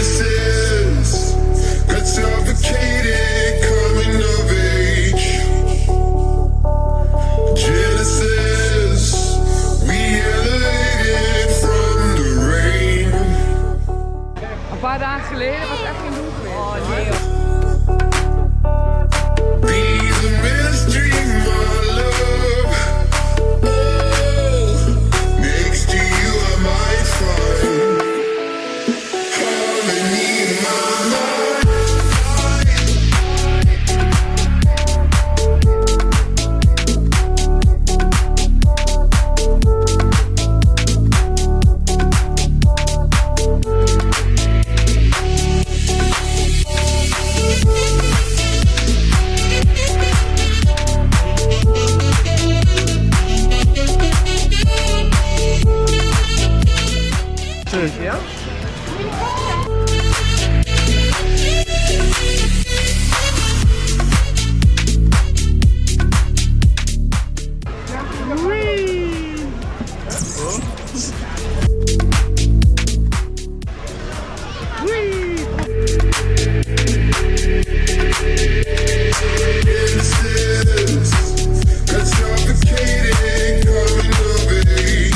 Genesis, got suffocated, coming of age. Genesis, we elevated from the rain. Een paar dagen geleden was echt geen doen geweest. Oh nee. Be the mystery, my love. Oh, next to you I might find harmony in my mind. Ja? Got suffocated, coming of age.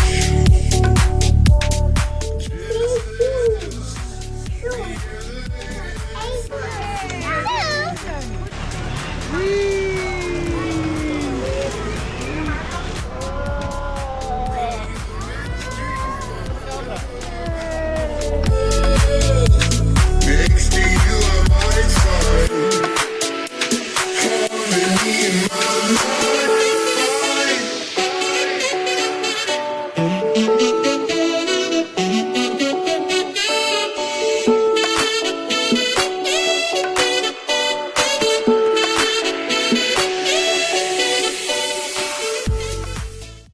Next to you I might find harmony in my mind.